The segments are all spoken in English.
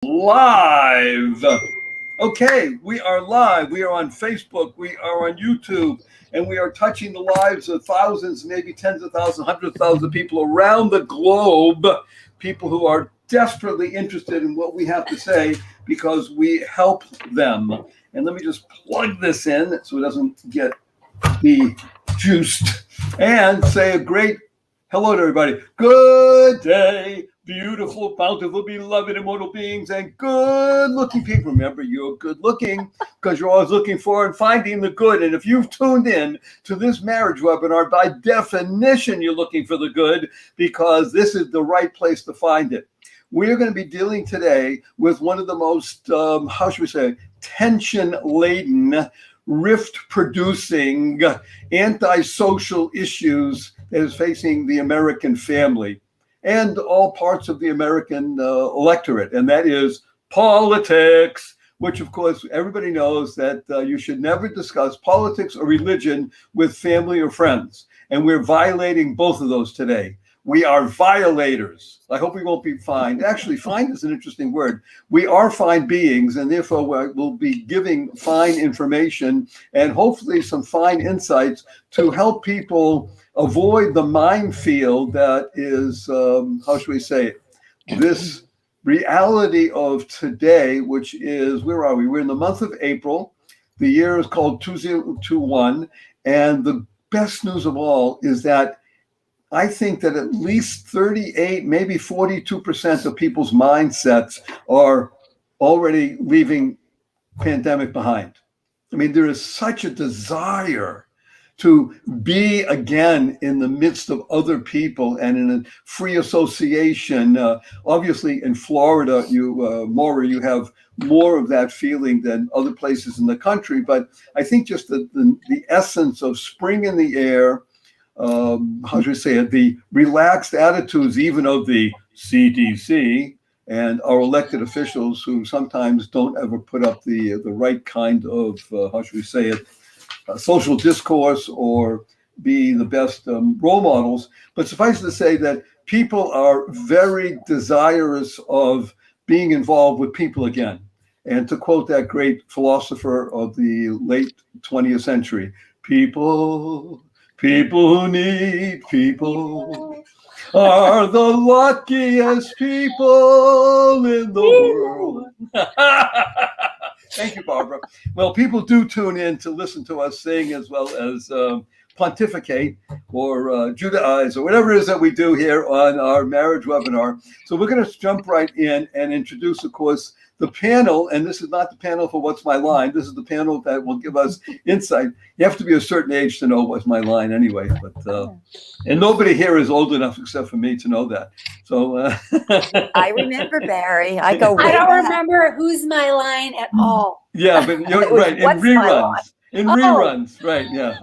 Live. Okay, we are live. We are on Facebook. We are on YouTube. And we are touching the lives of thousands, maybe tens of thousands, hundreds of thousands of people around the globe. People who are desperately interested in what we have to say because we help them. And let me just plug this in so it doesn't get juiced. And say a great hello to everybody. Good day, beautiful, bountiful, beloved, immortal beings, and good-looking people. Remember, you're good-looking because you're always looking for and finding the good. And if you've tuned in to this marriage webinar, by definition, you're looking for the good because this is the right place to find it. We're going to be dealing today with one of the most, tension-laden, rift-producing, antisocial issues that is facing the American family and all parts of the American electorate, and that is politics, which, of course, everybody knows that you should never discuss politics or religion with family or friends, and we're violating both of those today. We are violators. I hope we won't be fined. Actually, fined is an interesting word. We are fine beings, and therefore we'll be giving fine information and hopefully some fine insights to help people avoid the minefield that is, this reality of today, which is, where are we? We're in the month of April. The year is called 2021. And the best news of all is that I think that at least 38, maybe 42% of people's mindsets are already leaving pandemic behind. I mean, there is such a desire to be again in the midst of other people and in a free association. Obviously, in Florida, Maura, you have more of that feeling than other places in the country. But I think just the essence of spring in the air, the relaxed attitudes even of the CDC and our elected officials who sometimes don't ever put up the right kind of, social discourse or be the best role models. But suffice to say that people are very desirous of being involved with people again. And to quote that great philosopher of the late 20th century, people who need people are the luckiest people in the world. Thank you, Barbara. Well, people do tune in to listen to us sing as well as pontificate or Judaize or whatever it is that we do here on our marriage webinar. So we're going to jump right in and introduce, of course, the panel. And this is not the panel for What's My Line. This is the panel that will give us insight. You have to be a certain age to know what's my line anyway. But and nobody here is old enough except for me to know that. So I remember, Barry. I don't remember Who's My Line at all. Yeah, but you're right. In reruns. In reruns, right? Yeah,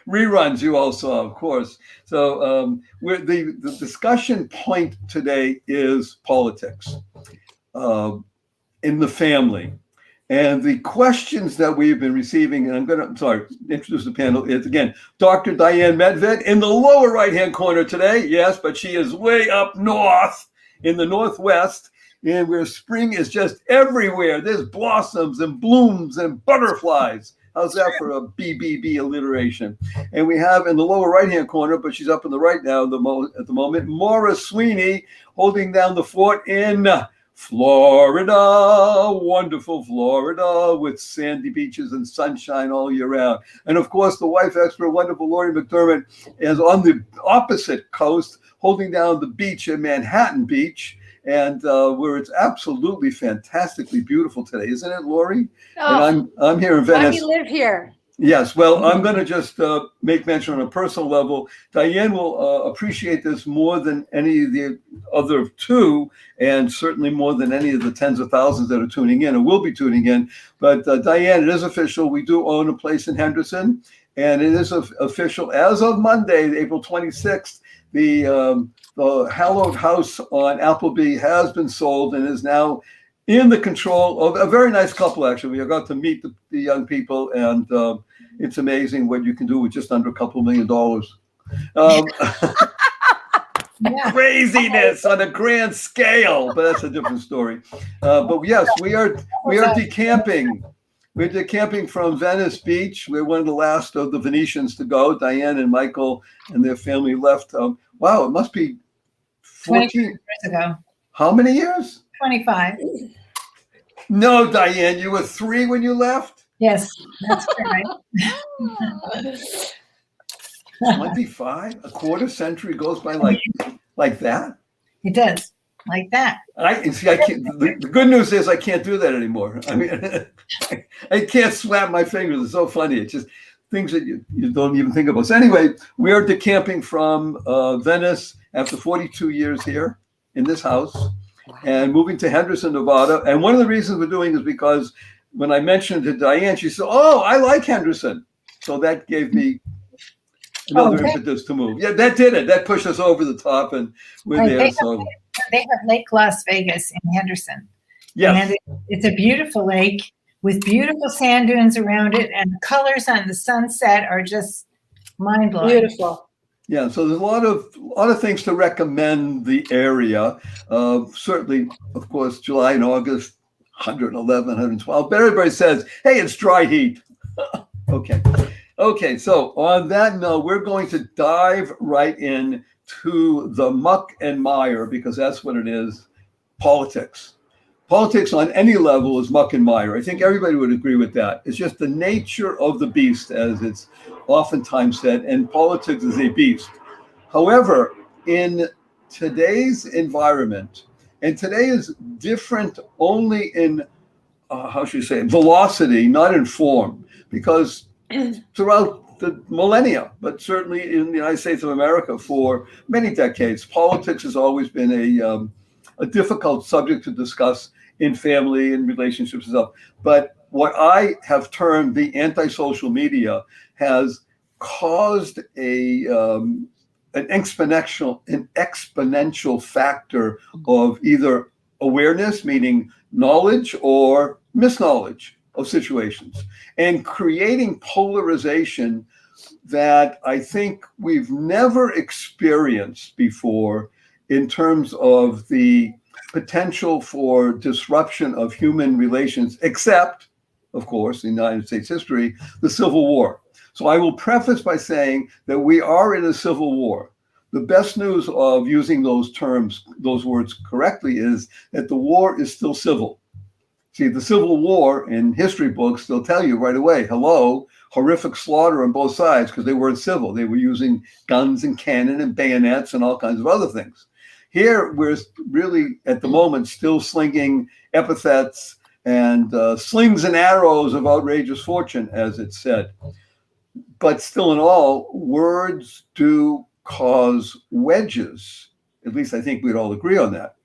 reruns. You all saw, of course. So the discussion point today is politics in the family, and the questions that we've been receiving. And I'm going to introduce the panel. Is again Dr. Diane Medved in the lower right-hand corner today. Yes, but she is way up north in the Northwest, and where spring is just everywhere. There's blossoms and blooms and butterflies. How's that for a BBB alliteration? And we have in the lower right-hand corner, but she's up in the right now at the moment, Maura Sweeney holding down the fort in Florida, wonderful Florida, with sandy beaches and sunshine all year round. And of course, the wife expert, wonderful Lori McDermott, is on the opposite coast, holding down the beach in Manhattan Beach, and where it's absolutely fantastically beautiful today, isn't it, Lori? Oh, and I'm here in Venice. Why we live here? Yes, well, I'm going to just make mention on a personal level. Diane will appreciate this more than any of the other two, and certainly more than any of the tens of thousands that are tuning in or will be tuning in. But Diane, it is official. We do own a place in Henderson, and it is official as of Monday, April 26th. The hallowed house on Appleby has been sold and is now in the control of a very nice couple, actually. We got to meet the young people, and it's amazing what you can do with just under a couple $1 million. Yeah. craziness on a grand scale, but that's a different story. But yes, we are decamping. We're decamping from Venice Beach. We're one of the last of the Venetians to go. Diane and Michael and their family left. Wow, it must be 14 years ago. How many years? 25. No, Diane, you were 3 when you left? Yes, that's right. 25? A quarter century goes by like that? It does, like that. I can't. The good news is I can't do that anymore. I mean, I can't snap my fingers. It's so funny. It's just things that you don't even think about. So anyway, we are decamping from Venice after 42 years here in this house and moving to Henderson, Nevada. And one of the reasons we're doing is because when I mentioned to Diane, she said, "Oh, I like Henderson." So that gave me another impetus to move. Yeah, that did it. That pushed us over the top, and we're there. They have Lake Las Vegas in Henderson. Yes. And it's a beautiful lake with beautiful sand dunes around it, and the colors on the sunset are just mind-blowing. Beautiful. Yeah, so there's a lot of things to recommend the area. Certainly, of course, July and August, 111, 112. But everybody says, hey, it's dry heat. Okay, so on that note, we're going to dive right in to the muck and mire, because that's what it is, politics. Politics on any level is muck and mire. I think everybody would agree with that. It's just the nature of the beast, as it's oftentimes said, and politics is a beast. However, in today's environment, and today is different only in, velocity, not in form, because throughout the millennia, but certainly in the United States of America for many decades, politics has always been a difficult subject to discuss in family and relationships and stuff. But what I have termed the anti-social media has caused an exponential factor of either awareness, meaning knowledge, or misknowledge of situations, and creating polarization that I think we've never experienced before in terms of the potential for disruption of human relations, except, of course, in United States history, the Civil War. So I will preface by saying that we are in a civil war. The best news of using those words correctly, is that the war is still civil. See, the Civil War in history books, they'll tell you right away, hello, horrific slaughter on both sides, because they weren't civil. They were using guns and cannon and bayonets and all kinds of other things. Here, we're really, at the moment, still slinging epithets and slings and arrows of outrageous fortune, as it's said. But still in all, words do cause wedges. At least I think we'd all agree on that.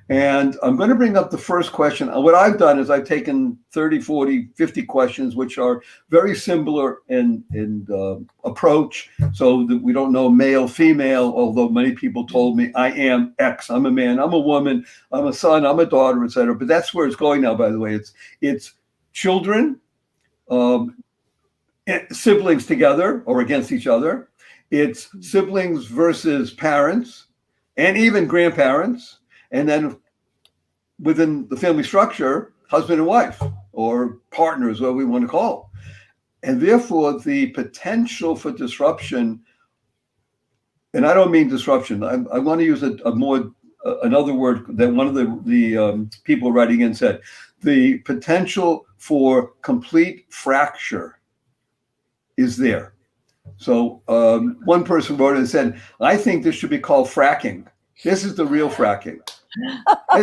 And I'm going to bring up the first question. What I've done is I've taken 30, 40, 50 questions, which are very similar in approach, so that we don't know male, female, although many people told me I am X. I'm a man, I'm a woman, I'm a son, I'm a daughter, etc. But that's where it's going now, by the way. It's children, siblings together or against each other. It's siblings versus parents and even grandparents. And then within the family structure, husband and wife, or partners, whatever we want to call. And therefore, the potential for disruption, and I don't mean disruption, I want to use another word that one of the people writing in said, the potential for complete fracture is there. So one person wrote and said, I think this should be called fracking. This is the real fracking.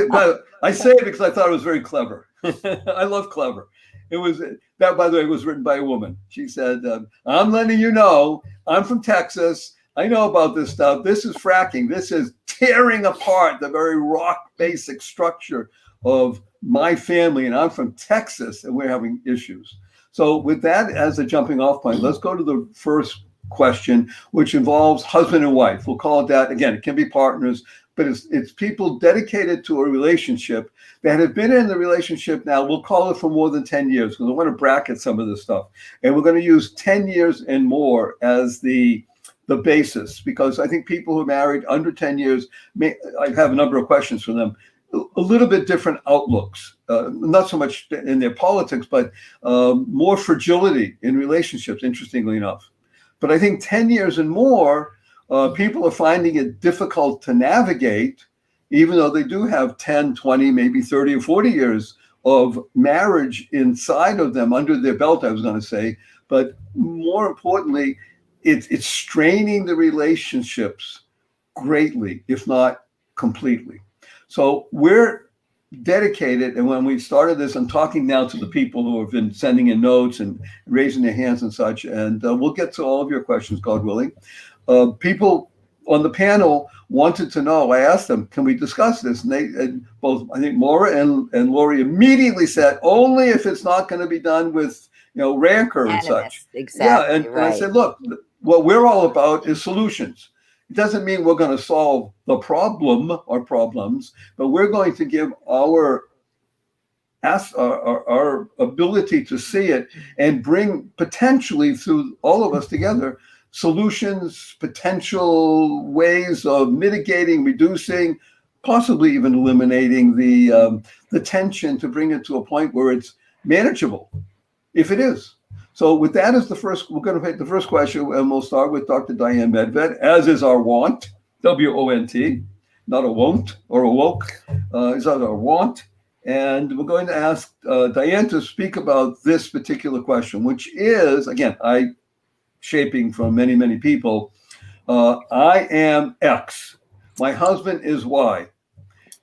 But I say it because I thought it was very clever. I love clever. It was that, by the way, was written by a woman. She said, I'm letting you know, I'm from Texas. I know about this stuff. This is fracking. This is tearing apart the very rock basic structure of my family. And I'm from Texas, and we're having issues. So with that as a jumping off point, let's go to the first question, which involves husband and wife. We'll call it that. Again, it can be partners, but it's people dedicated to a relationship that have been in the relationship now. We'll call it for more than 10 years, because I want to bracket some of this stuff. And we're going to use 10 years and more as the the basis, because I think people who are married under 10 years I have a number of questions for them. A little bit different outlooks, not so much in their politics, but more fragility in relationships, interestingly enough. But I think 10 years and more, people are finding it difficult to navigate, even though they do have 10, 20, maybe 30 or 40 years of marriage inside of them, under their belt, I was going to say. But more importantly, it's straining the relationships greatly, if not completely. So we're dedicated, and when we started this, I'm talking now to the people who have been sending in notes and raising their hands and such, and we'll get to all of your questions, God willing. People on the panel wanted to know, I asked them, can we discuss this? And both, I think Maura and Lori immediately said, only if it's not going to be done with, rancor and such. Exactly. Yeah, and right. I said, look, what we're all about is solutions. It doesn't mean we're going to solve the problem or problems, but we're going to give our ability to see it and bring potentially through all of us together solutions, potential ways of mitigating, reducing, possibly even eliminating the tension to bring it to a point where it's manageable, if it is. So with that as the first, we're going to take the first question, and we'll start with Dr. Diane Medved, as is our want, W-O-N-T, not a won't or a woke, is our want. And we're going to ask Diane to speak about this particular question, which is, again, shaping from many, many people. I am X. My husband is Y.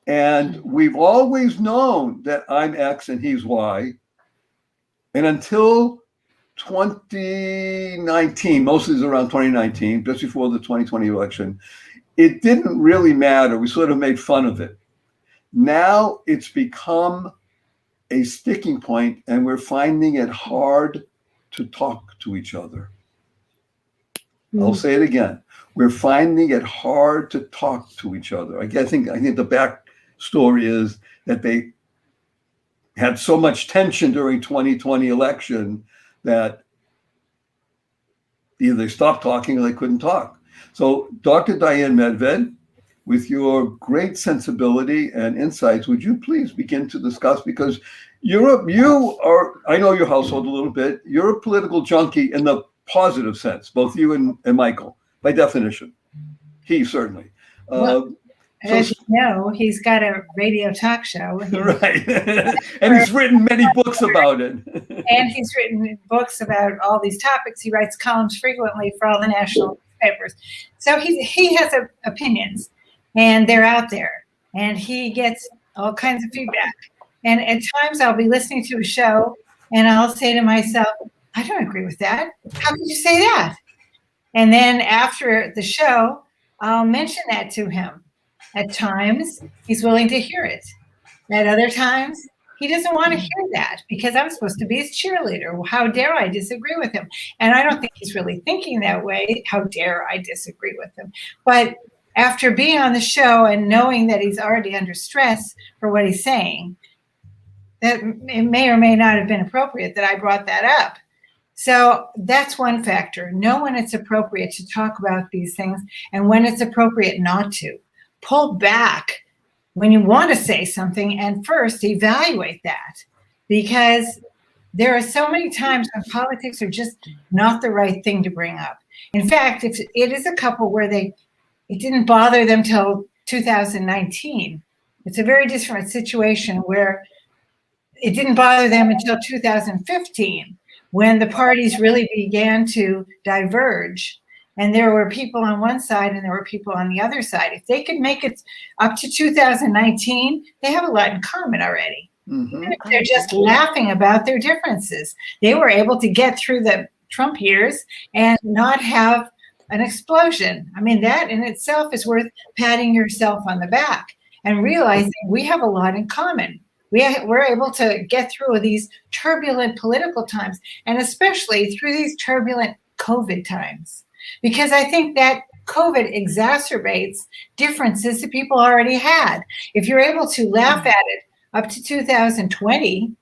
And we've always known that I'm X and he's Y. And until 2019, mostly around 2019, just before the 2020 election, it didn't really matter. We sort of made fun of it. Now it's become a sticking point, and we're finding it hard to talk to each other. I'll say it again. We're finding it hard to talk to each other. I think the back story is that they had so much tension during 2020 election that either they stopped talking or they couldn't talk. So Dr. Diane Medved, with your great sensibility and insights, would you please begin to discuss, because you are, I know your household a little bit, you're a political junkie in the positive sense, both you and Michael, by definition. He certainly. As you know, he's got a radio talk show. Right. And he's written many books about it. And he's written books about all these topics. He writes columns frequently for all the national newspapers. So he has opinions, and they're out there. And he gets all kinds of feedback. And at times I'll be listening to a show, and I'll say to myself, I don't agree with that. How could you say that? And then after the show, I'll mention that to him. At times, he's willing to hear it. At other times, he doesn't want to hear that because I'm supposed to be his cheerleader. How dare I disagree with him? And I don't think he's really thinking that way. How dare I disagree with him? But after being on the show and knowing that he's already under stress for what he's saying, that it may or may not have been appropriate that I brought that up. So that's one factor. Know when it's appropriate to talk about these things and when it's appropriate not to. Pull back when you want to say something and first evaluate that, because there are so many times when politics are just not the right thing to bring up. In fact, if it is a couple where it didn't bother them till 2019. It's a very different situation where it didn't bother them until 2015 when the parties really began to diverge. And there were people on one side and there were people on the other side. If they could make it up to 2019, they have a lot in common already. Mm-hmm. Even if they're just laughing about their differences. They were able to get through the Trump years and not have an explosion. I mean, that in itself is worth patting yourself on the back and realizing we have a lot in common. We're able to get through these turbulent political times, and especially through these turbulent COVID times. Because I think that COVID exacerbates differences that people already had. If you're able to laugh at it up to 2020,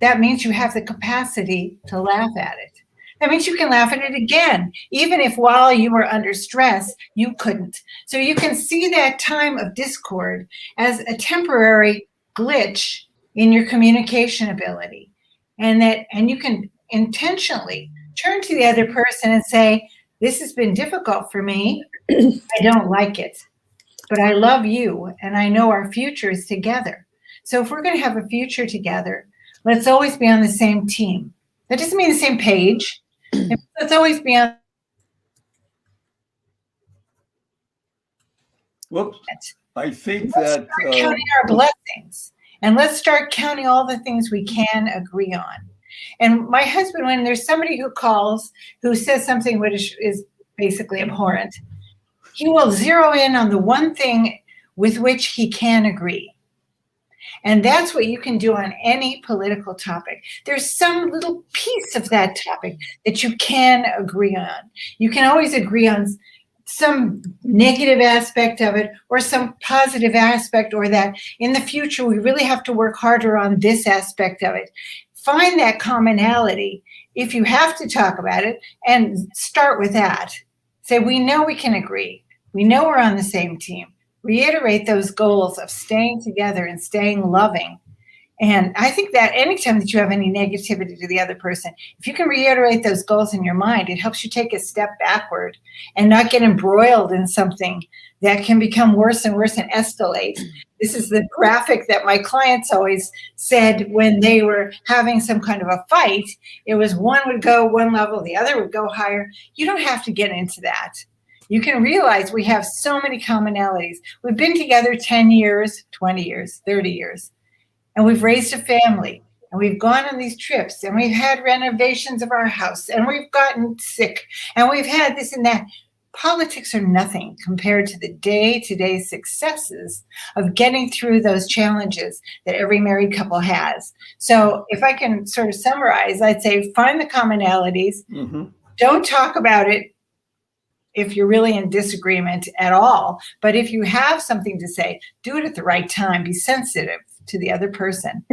that means you have the capacity to laugh at it. That means you can laugh at it again, even if while you were under stress, you couldn't. So you can see that time of discord as a temporary glitch in your communication ability. And you can intentionally turn to the other person and say, this has been difficult for me. I don't like it, but I love you and I know our future is together. So if we're going to have a future together, let's always be on the same team. That doesn't mean the same page. Let's always be on. Whoops. I think Let's that start counting our blessings, and let's start counting all the things we can agree on. And my husband, when there's somebody who calls who says something which is basically abhorrent, he will zero in on the one thing with which he can agree. And that's what you can do on any political topic. There's some little piece of that topic that you can agree on. You can always agree on some negative aspect of it or some positive aspect, or that in the future we really have to work harder on this aspect of it. Find that commonality if you have to talk about it, and start with that. Say, we know we can agree. We know we're on the same team. Reiterate those goals of staying together and staying loving. And I think that anytime that you have any negativity to the other person, if you can reiterate those goals in your mind, it helps you take a step backward and not get embroiled in something that can become worse and worse and escalate. This is the graphic that my clients always said when they were having some kind of a fight. It was one would go one level, the other would go higher. You don't have to get into that. You can realize we have so many commonalities. We've been together 10 years, 20 years, 30 years, and we've raised a family, and we've gone on these trips, and we've had renovations of our house, and we've gotten sick, and we've had this and that. Politics are nothing compared to the day-to-day successes of getting through those challenges that every married couple has. So if I can sort of summarize, I'd say find the commonalities. Mm-hmm. Don't talk about it if you're really in disagreement at all. But if you have something to say, do it at the right time. Be sensitive to the other person.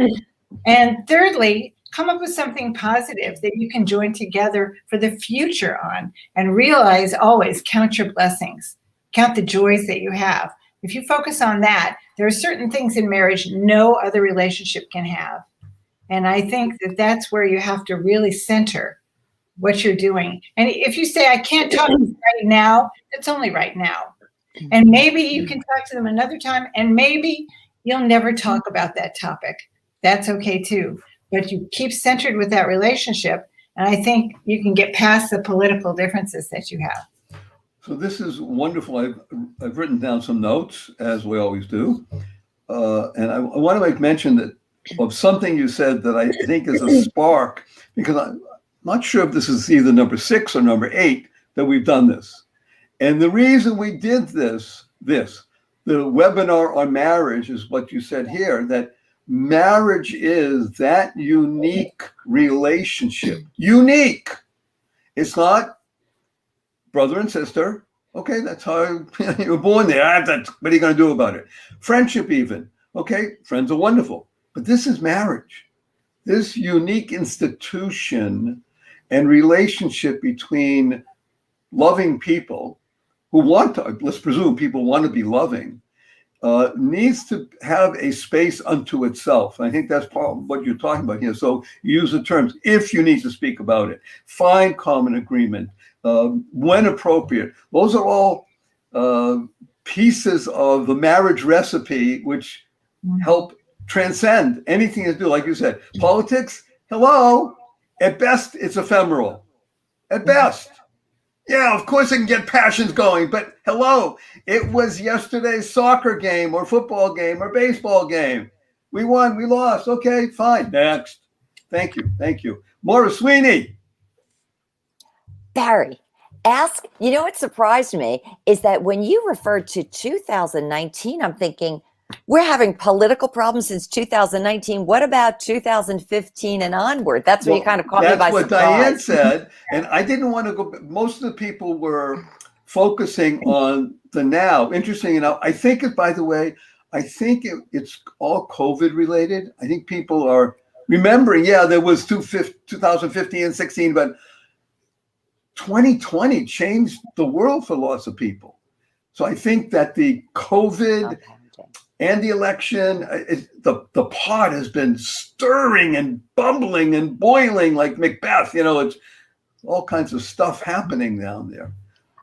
And thirdly, come up with something positive that you can join together for the future on, and realize always count your blessings, count the joys that you have. If you focus on that, there are certain things in marriage no other relationship can have. And I think that that's where you have to really center what you're doing. And if you say, I can't talk to them right now, it's only right now. And maybe you can talk to them another time, and maybe you'll never talk about that topic. That's okay too. But you keep centered with that relationship, and I think you can get past the political differences that you have. So this is wonderful. I've written down some notes, as we always do. And I want to make mention of something you said that I think is a spark, because I'm not sure if this is either number 6 or number 8 that we've done this. And the reason we did this, the webinar on marriage, is what you said here, that marriage is that unique relationship. Unique. It's not brother and sister. Okay, that's how you were born there. What are you going to do about it? Friendship even. Okay, friends are wonderful. But this is marriage. This unique institution and relationship between loving people who want to, let's presume people want to be loving, needs to have a space unto itself. I think that's part of what you're talking about here. So use the terms if you need to speak about it. Find common agreement when appropriate. Those are all pieces of the marriage recipe which help transcend anything to do, like you said. Politics, hello, at best, it's ephemeral. At best. Yeah, of course it can get passions going, but hello, it was yesterday's soccer game or football game or baseball game. We won, we lost. Okay, fine. Next. Thank you. Maura Sweeney. Barry, what surprised me is that when you referred to 2019, I'm thinking, we're having political problems since 2019. What about 2015 and onward? That's when you kind of caught me by surprise. That's what Diane said. And I didn't want to go. Most of the people were focusing on the now. Interesting enough, I think it's all COVID related. I think people are remembering, there was 2015 and 16, but 2020 changed the world for lots of people. So I think that the COVID and the election, the pot has been stirring and bubbling and boiling like Macbeth. It's all kinds of stuff happening down there.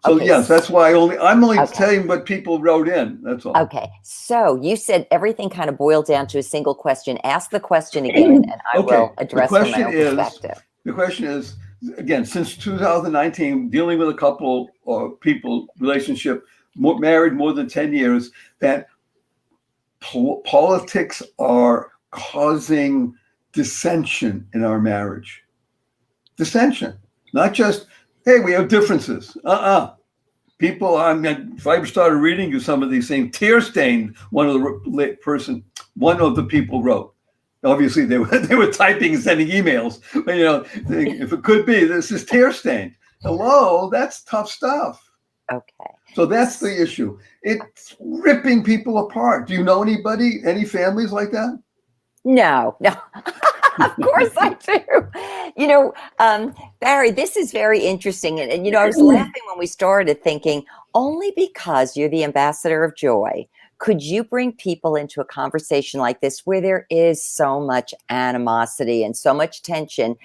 So yes, that's why I'm only telling what people wrote in. That's all. Okay. So you said everything kind of boiled down to a single question. Ask the question again, and I will address from my own perspective. The question is, again, since 2019, dealing with a couple or people relationship, married more than 10 years, that politics are causing dissension in our marriage. Dissension, not just, hey, we have differences. People, if I ever started reading you some of these things, tear stained. One of the people wrote. Obviously, they were typing and sending emails. But if it could be, this is tear stained. Hello, that's tough stuff. Okay. So that's the issue. It's ripping people apart. Do you know anybody, any families like that? No. Of course I do. Barry, this is very interesting. And I was laughing when we started thinking, only because you're the ambassador of joy, could you bring people into a conversation like this where there is so much animosity and so much tension,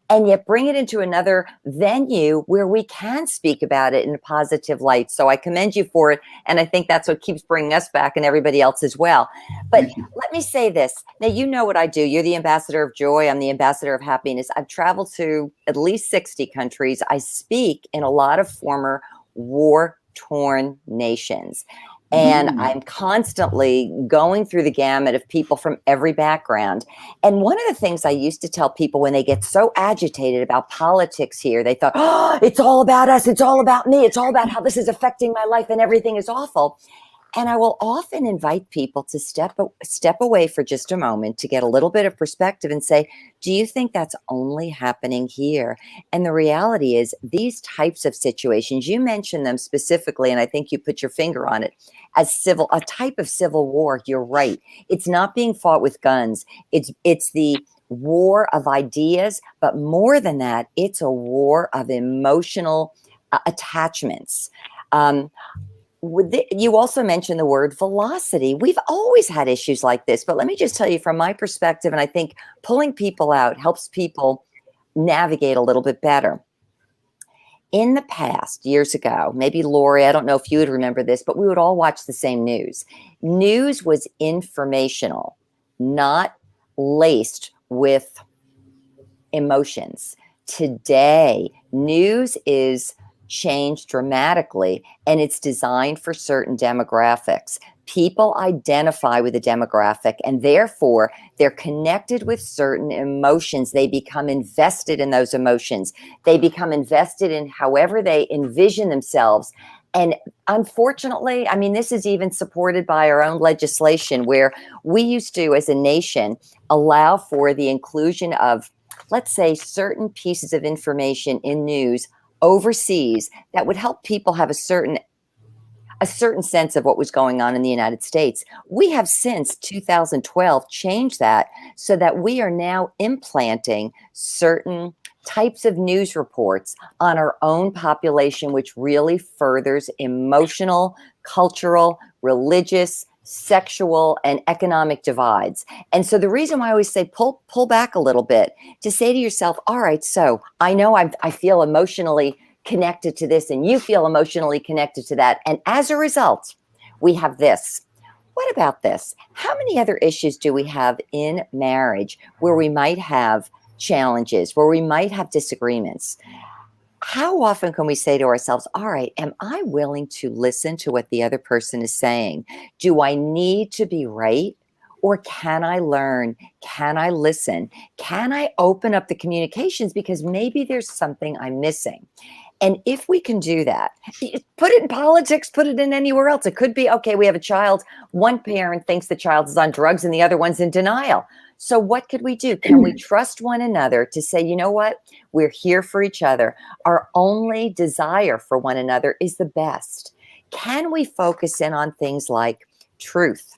and yet bring it into another venue where we can speak about it in a positive light? So I commend you for it. And I think that's what keeps bringing us back and everybody else as well. But let me say this. Now, you know what I do. You're the ambassador of joy. I'm the ambassador of happiness. I've traveled to at least 60 countries. I speak in a lot of former war-torn nations. And I'm constantly going through the gamut of people from every background. And one of the things I used to tell people when they get so agitated about politics here, they thought, oh, it's all about us. It's all about me. It's all about how this is affecting my life and everything is awful. And I will often invite people to step away for just a moment to get a little bit of perspective and say, do you think that's only happening here? And the reality is these types of situations, you mentioned them specifically, and I think you put your finger on it, as a type of civil war. You're right. It's not being fought with guns. It's the war of ideas, but more than that, it's a war of emotional attachments. You also mentioned the word velocity. We've always had issues like this, but let me just tell you from my perspective, and I think pulling people out helps people navigate a little bit better. In the past, years ago, maybe Lori, I don't know if you would remember this, but we would all watch the same news. News was informational, not laced with emotions. Today, news is changed dramatically, and it's designed for certain demographics. People identify with a demographic, and therefore they're connected with certain emotions. They become invested in those emotions. They become invested in however they envision themselves. And unfortunately, I mean, this is even supported by our own legislation, where we used to, as a nation, allow for the inclusion of, let's say, certain pieces of information in news overseas that would help people have a certain sense of what was going on in the United States. We have since 2012 changed that so that we are now implanting certain types of news reports on our own population, which really furthers emotional, cultural, religious, sexual, and economic divides. And so the reason why I always say pull back a little bit to say to yourself, all right, so I know I feel emotionally connected to this, and you feel emotionally connected to that. And as a result, we have this. What about this? How many other issues do we have in marriage where we might have challenges, where we might have disagreements? How often can we say to ourselves, all right, am I willing to listen to what the other person is saying? Do I need to be right? Or can I learn? Can I listen? Can I open up the communications because maybe there's something I'm missing? And if we can do that, put it in politics, put it in anywhere else. It could be, okay, we have a child. One parent thinks the child is on drugs and the other one's in denial. So what could we do? Can we trust one another to say, you know what? We're here for each other. Our only desire for one another is the best. Can we focus in on things like truth,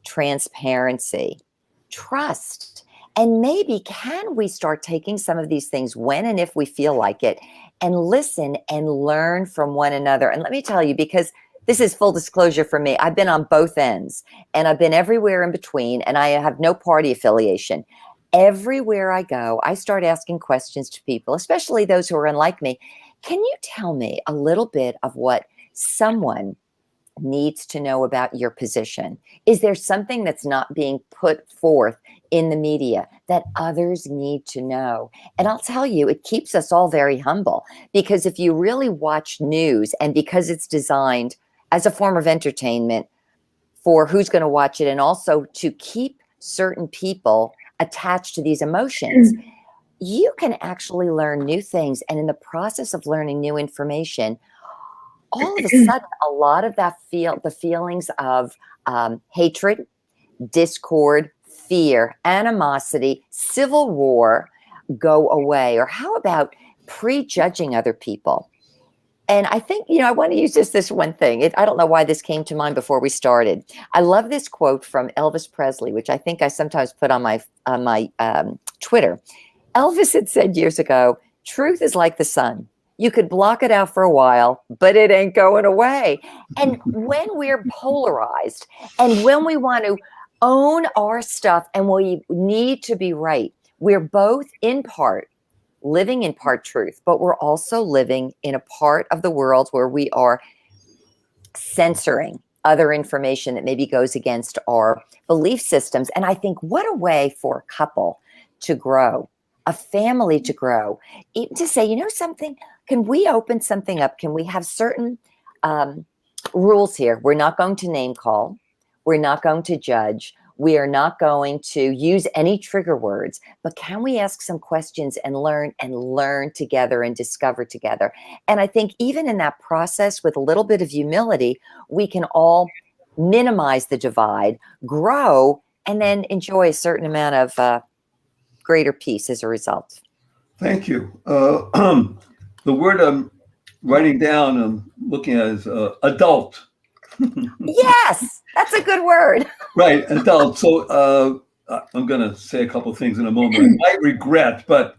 transparency, trust, And maybe can we start taking some of these things when and if we feel like it, and listen and learn from one another. And let me tell you, because this is full disclosure for me, I've been on both ends and I've been everywhere in between, and I have no party affiliation. Everywhere I go, I start asking questions to people, especially those who are unlike me. Can you tell me a little bit of what someone needs to know about your position? Is there something that's not being put forth in the media that others need to know? And I'll tell you, it keeps us all very humble, because if you really watch news, and because it's designed as a form of entertainment for who's going to watch it, and also to keep certain people attached to these emotions, you can actually learn new things. And in the process of learning new information, all of a sudden, a lot of the feelings of hatred, discord, fear, animosity, civil war go away. Or how about prejudging other people? And I think, I want to use just this one thing. I don't know why this came to mind before we started. I love this quote from Elvis Presley, which I think I sometimes put on my Twitter. Elvis had said years ago, "Truth is like the sun. You could block it out for a while, but it ain't going away." And when we're polarized, and when we want to own our stuff, and we need to be right, we're both in part living in part truth, but we're also living in a part of the world where we are censoring other information that maybe goes against our belief systems. And I think, what a way for a couple to grow, a family to grow, to say, something, can we open something up? Can we have certain rules here? We're not going to name call. We're not going to judge. We are not going to use any trigger words, but can we ask some questions and learn together and discover together? And I think even in that process, with a little bit of humility, we can all minimize the divide, grow, and then enjoy a certain amount of greater peace as a result. Thank you. The word I'm writing down, I'm looking at is adult. Yes, that's a good word. Right, adult. So I'm going to say a couple of things in a moment. I might regret, but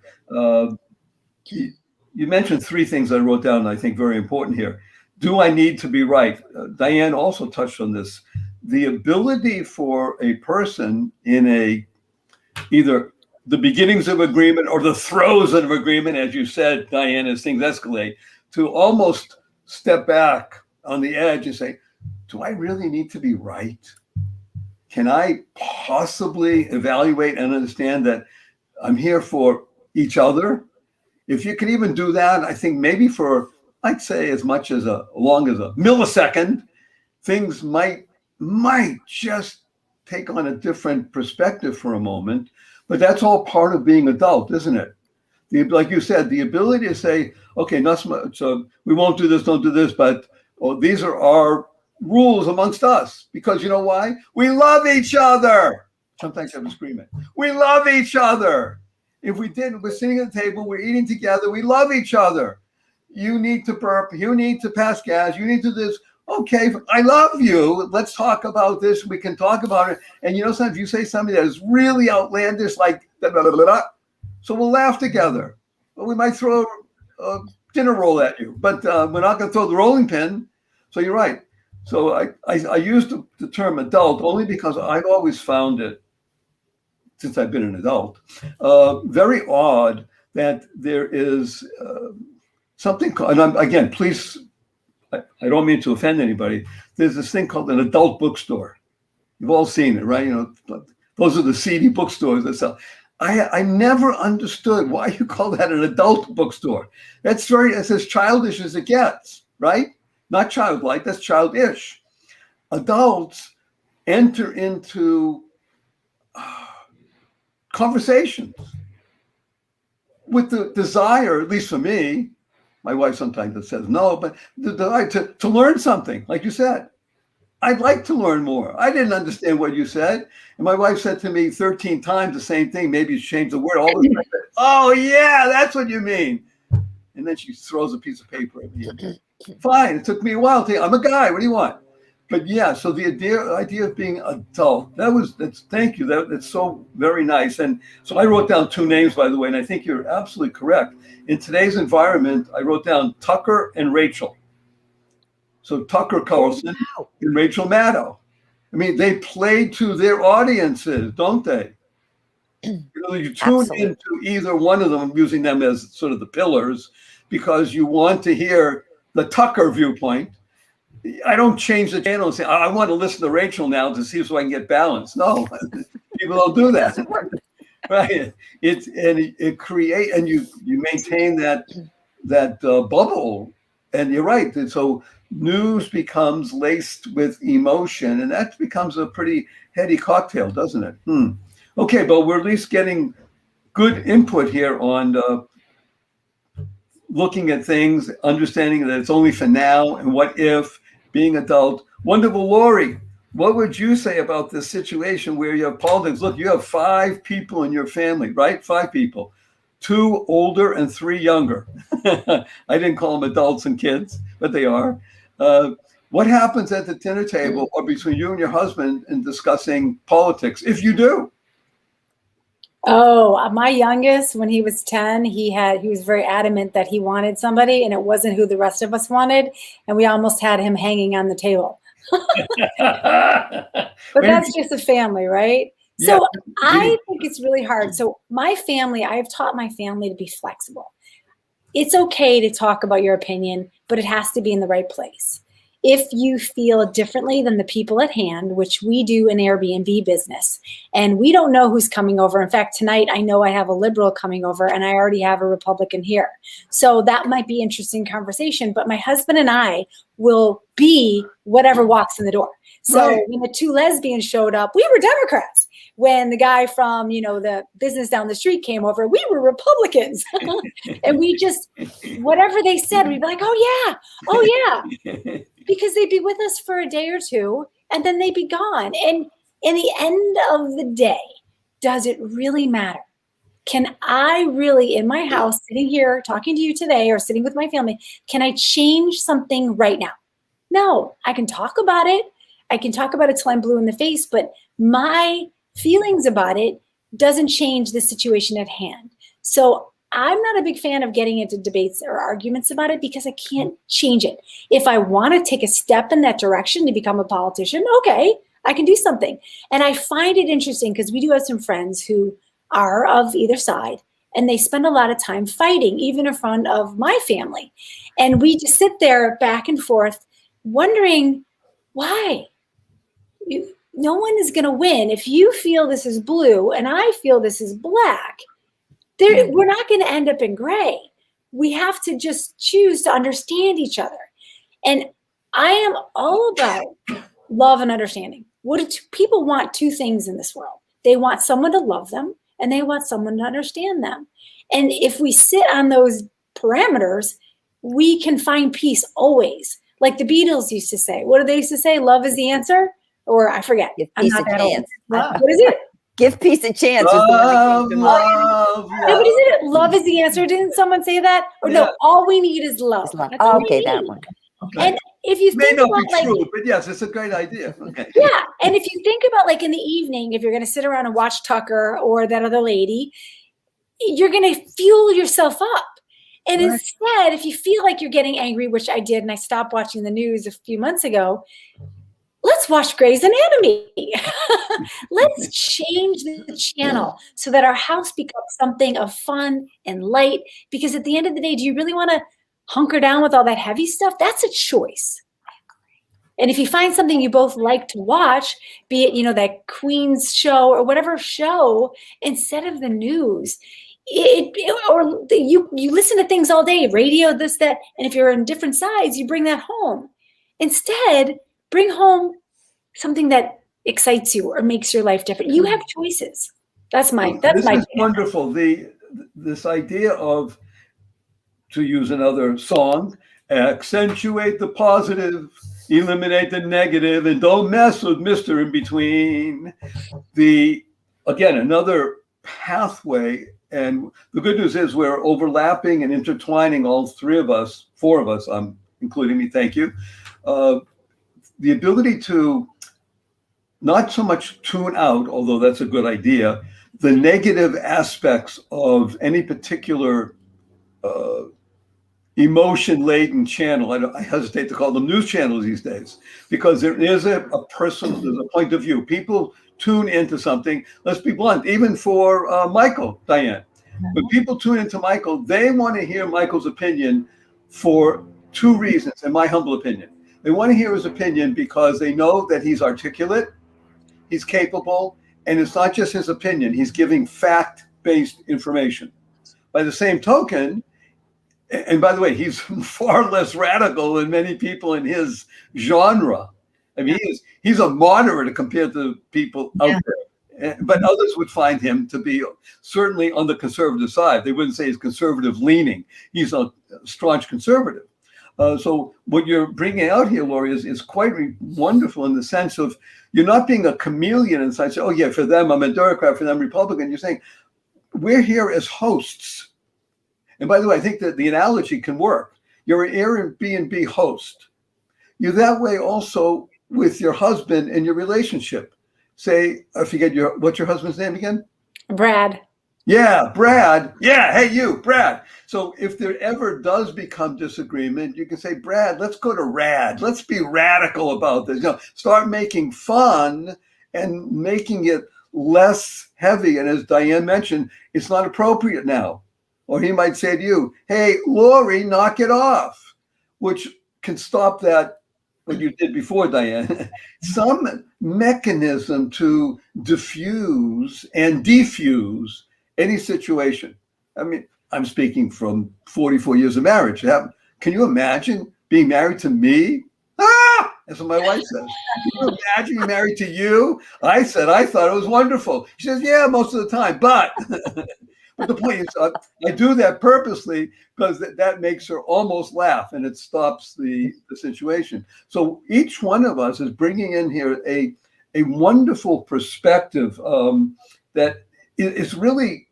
you mentioned three things I wrote down, I think very important here. Do I need to be right? Diane also touched on this. The ability for a person in either the beginnings of agreement or the throes of agreement, as you said, Diane, as things escalate, to almost step back on the edge and say, do I really need to be right? Can I possibly evaluate and understand that I'm here for each other? If you can even do that, I think maybe for, I'd say as long as a millisecond, things might just take on a different perspective for a moment. But that's all part of being adult, isn't it? Like you said, the ability to say, okay, not so much, so we won't do this, don't do this, but these are our rules amongst us. Because you know why? We love each other. Sometimes you have to scream it. We love each other. If we didn't, we're sitting at the table, we're eating together, we love each other. You need to burp, you need to pass gas, you need to this. Okay, I love you. Let's talk about this. We can talk about it. And sometimes you say something that is really outlandish, like blah, blah, blah, blah. So we'll laugh together. Or we might throw a dinner roll at you, but we're not going to throw the rolling pin. So you're right. So I used the term adult only because I've always found it, since I've been an adult, very odd that there is something called, and again, please, I don't mean to offend anybody. There's this thing called an adult bookstore. You've all seen it, right? Those are the seedy bookstores that sell. I never understood why you call that an adult bookstore. It's as childish as it gets, right? Not childlike, that's childish. Adults enter into conversations with the desire, at least for me, my wife sometimes says no, but the desire to learn something, like you said. I'd like to learn more. I didn't understand what you said. And my wife said to me 13 times the same thing. Maybe she changed the word. All of a sudden, oh, yeah, that's what you mean. And then she throws a piece of paper at me. Fine. It took me a while to I'm a guy. What do you want? but yeah, so the idea of being adult, thank you. That's so very nice. And so I wrote down two names, by the way, and I think you're absolutely correct. In today's environment, I wrote down Tucker and Rachel. So Tucker Carlson and Rachel Maddow. I mean, they play to their audiences, don't they? You tune into either one of them, I'm using them as sort of the pillars, because you want to hear the Tucker viewpoint. I don't change the channel and say, I want to listen to Rachel now to see if I can get balance. No, people don't do that. Right. It create, and you maintain that bubble. And you're right. And so news becomes laced with emotion, and that becomes a pretty heady cocktail, doesn't it? Okay, but we're at least getting good input here on looking at things, understanding that it's only for now and what if, being adult. Wonderful Lori, what would you say about this situation where you have politics? Look, you have 5 people in your family, right? 5 people, 2 older and 3 younger. I didn't call them adults and kids, but they are. What happens at the dinner table or between you and your husband in discussing politics, if you do? Oh, my youngest, when he was 10, he was very adamant that he wanted somebody, and it wasn't who the rest of us wanted, and we almost had him hanging on the table. But that's just a family, right? So yeah. I think it's really hard. So my family, I've taught my family to be flexible. It's okay to talk about your opinion, but it has to be in the right place. If you feel differently than the people at hand, which we do in Airbnb business, and we don't know who's coming over. In fact, tonight, I know I have a liberal coming over and I already have a Republican here. So that might be interesting conversation, but my husband and I will be whatever walks in the door. So when the 2 lesbians showed up, we were Democrats. When the guy from, the business down the street came over, we were Republicans. And we just, whatever they said, we'd be like, oh yeah. Because they'd be with us for a day or 2 and then they'd be gone. And in the end of the day, does it really matter? Can I really, in my house, sitting here talking to you today or sitting with my family, can I change something right now? No, I can talk about it. I can talk about it till I'm blue in the face, but my feelings about it doesn't change the situation at hand. So I'm not a big fan of getting into debates or arguments about it because I can't change it. If I want to take a step in that direction to become a politician, okay, I can do something. And I find it interesting because we do have some friends who are of either side, and they spend a lot of time fighting, even in front of my family. And we just sit there back and forth wondering why. No one is going to win. If you feel this is blue and I feel this is black, we're not going to end up in gray. We have to just choose to understand each other. And I am all about love and understanding. People want 2 things in this world. They want someone to love them and they want someone to understand them. And if we sit on those parameters, we can find peace always. Like the Beatles used to say. What do they used to say? Love is the answer? Or I forget. Give peace a chance. What is it? Give peace a chance. Love. No, but isn't it love is the answer? Didn't someone say that? Or no, all we need is love. Okay, that one. Okay. And if you think about true, but yes, it's a great idea. Okay. Yeah, and if you think about in the evening, if you're going to sit around and watch Tucker or that other lady, you're going to fuel yourself up. And instead, if you feel like you're getting angry, which I did, and I stopped watching the news a few months ago, let's watch Grey's Anatomy. Let's change the channel so that our house becomes something of fun and light. Because at the end of the day, do you really want to hunker down with all that heavy stuff? That's a choice. And if you find something you both like to watch, be it, that Queen's show or whatever show, instead of the news, you listen to things all day, radio, this, that. And if you're on different sides, you bring that home. Instead, bring home something that excites you or makes your life different. You have choices. That's my wonderful. This idea of, to use another song, accentuate the positive, eliminate the negative, and don't mess with Mr. In Between. Again, another pathway. And the good news is we're overlapping and intertwining, all 4 of us, including me, thank you, the ability to not so much tune out, although that's a good idea, the negative aspects of any particular emotion-laden channel. I hesitate to call them news channels these days, because there is a personal, there's a point of view. People tune into something. Let's be blunt, even for Michael, Diane. When people tune into Michael, they want to hear Michael's opinion for two reasons, in my humble opinion. They want to hear his opinion because they know that he's articulate, he's capable, and it's not just his opinion. He's giving fact-based information. By the same token, and by the way, he's far less radical than many people in his genre. I mean, he's a moderate compared to people out there. But others would find him to be certainly on the conservative side. They wouldn't say he's conservative leaning. He's a staunch conservative. So what you're bringing out here, Lori, is quite wonderful in the sense of you're not being a chameleon and saying, oh yeah, for them, I'm a Democrat, for them, Republican. You're saying, we're here as hosts. And by the way, I think that the analogy can work. You're an Airbnb host. You're that way also with your husband and your relationship. Say, I forget what's your husband's name again? Brad. Yeah, Brad. Yeah, hey, you, Brad. So if there ever does become disagreement, you can say, Brad, let's go to rad. Let's be radical about this. Start making fun and making it less heavy. And as Diane mentioned, it's not appropriate now. Or he might say to you, hey, Lori, knock it off, which can stop that, what you did before, Diane. Some mechanism to diffuse and defuse any situation. I mean, I'm speaking from 44 years of marriage. Can you imagine being married to me? Ah, that's what my wife says. Can you imagine being married to you? I said, I thought it was wonderful. She says, yeah, most of the time, but... But the point is, I do that purposely because that makes her almost laugh and it stops the situation. So each one of us is bringing in here a wonderful perspective that is really,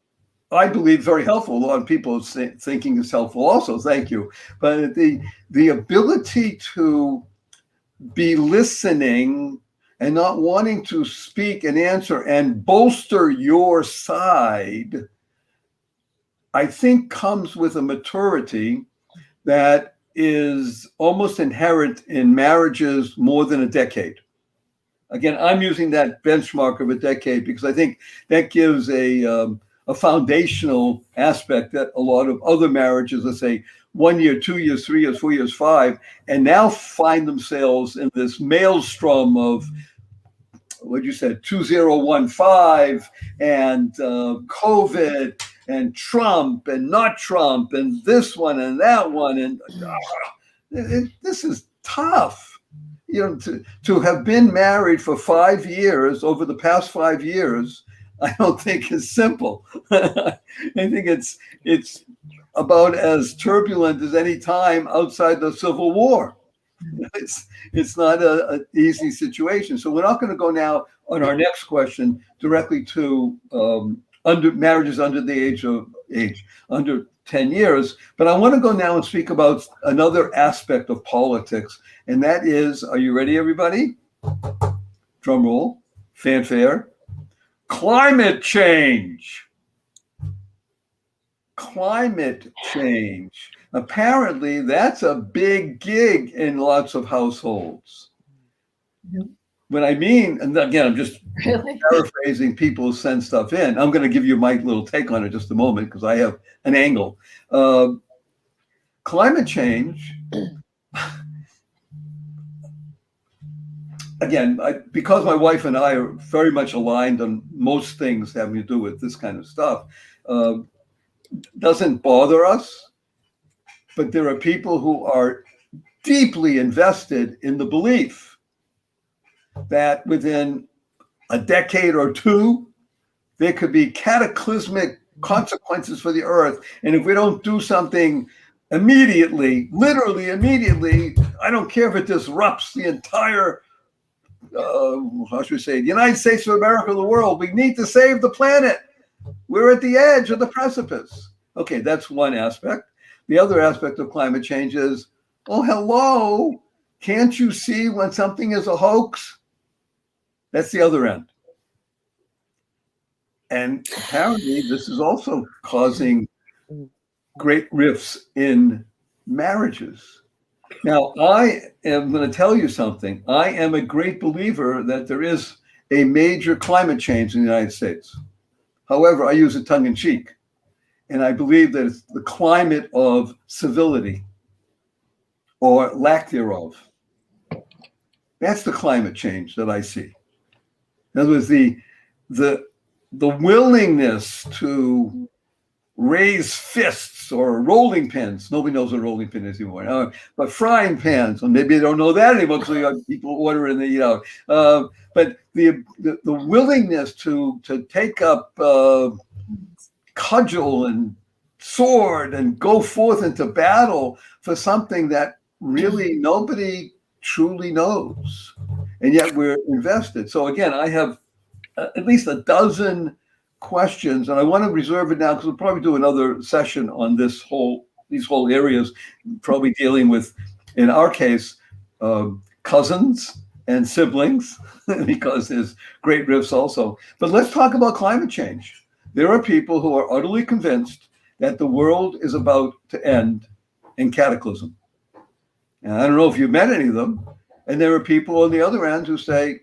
I believe, very helpful. A lot of people are thinking it's helpful also. Thank you. But the ability to be listening and not wanting to speak and answer and bolster your side, I think comes with a maturity that is almost inherent in marriages more than a decade. Again, I'm using that benchmark of a decade because I think that gives a foundational aspect that a lot of other marriages, let's say 1 year, 2 years, 3 years, 4 years, 5, and now find themselves in this maelstrom of what you said, 2015 and COVID and Trump and not Trump and this one and that one. And this is tough. To have been married for 5 years, over the past 5 years, I don't think is simple. I think it's about as turbulent as any time outside the Civil War. It's not an easy situation. So we're not going to go now on our next question directly to marriages under the age under 10 years. But I want to go now and speak about another aspect of politics, and that is, are you ready, everybody? Drum roll, fanfare. Climate change. Climate change. Apparently, that's a big gig in lots of households. What I mean, and again, I'm just paraphrasing people who send stuff in. I'm going to give you my little take on it just a moment because I have an angle. Climate change, again, because my wife and I are very much aligned on most things having to do with this kind of stuff, doesn't bother us. But there are people who are deeply invested in the belief that within a decade or two, there could be cataclysmic consequences for the earth. And if we don't do something immediately, literally immediately, I don't care if it disrupts the entire, how should we say, the United States of America, the world, we need to save the planet. We're at the edge of the precipice. Okay, that's one aspect. The other aspect of climate change is, oh, hello, Can't you see when something is a hoax? That's the other end. And apparently this is also causing great rifts in marriages. Now, I am going to tell you something. I am a great believer that there is a major climate change in the United States. However, I use it tongue in cheek. And I believe that it's the climate of civility or lack thereof. That's the climate change that I see. In other words, the willingness to raise fists or rolling pins. Nobody knows what a rolling pin is anymore. But frying pans, or maybe they don't know that anymore because we got people order and they eat out. But the willingness to take up cudgel and sword and go forth into battle for something that really nobody truly knows, and yet we're invested. So again, I have at least a dozen questions, and I want to reserve it now because we'll probably do another session on these whole areas, probably dealing with, in our case, cousins and siblings, because there's great rifts also. But let's talk about climate change. There are people who are utterly convinced that the world is about to end in cataclysm. And I don't know if you've met any of them. And there are people on the other end who say,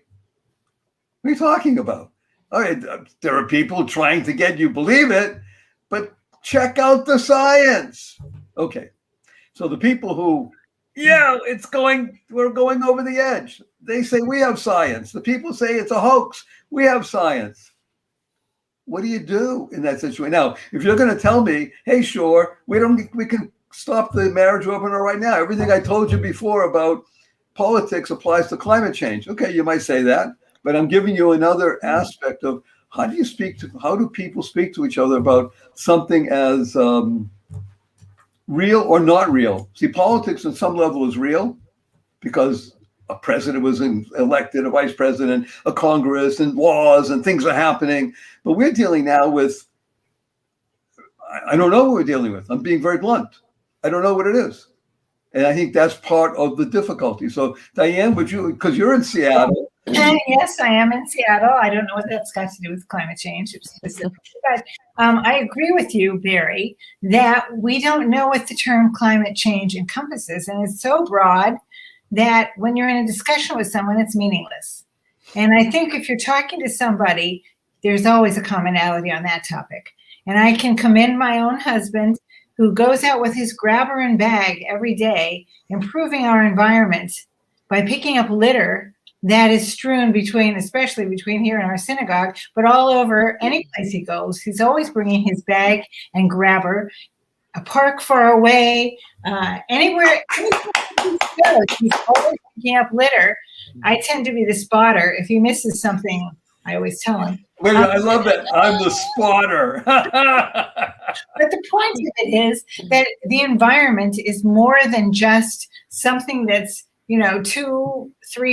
what are you talking about? All right, there are people trying to get you believe it, but check out the science. Okay, so the people who, we're going over the edge. They say we have science. The people say it's a hoax. We have science. What do you do in that situation? Now, if you're going to tell me, hey, sure, we can stop the marriage webinar right now. Everything I told you before about politics applies to climate change. Okay, you might say that, but I'm giving you another aspect of how do people speak to each other about something as real or not real? See, politics on some level is real because a president was elected, a vice president, a Congress, and laws and things are happening. But we're dealing now with, I don't know what we're dealing with. I'm being very blunt. I don't know what it is. And I think that's part of the difficulty. So Diane, would you, because you're in Seattle. Yes, I am in Seattle. I don't know what that's got to do with climate change specifically, but I agree with you, Barry, that we don't know what the term climate change encompasses. And it's so broad that when you're in a discussion with someone, it's meaningless. And I think if you're talking to somebody, there's always a commonality on that topic. And I can commend my own husband, who goes out with his grabber and bag every day, improving our environment by picking up litter that is strewn especially between here and our synagogue, but all over any place he goes. He's always bringing his bag and grabber. A park far away, anywhere he goes, he's always picking up litter. I tend to be the spotter. If he misses something, I always tell him. Wait a minute, I love that. I'm the spotter. But the point of it is that the environment is more than just something that's 2-3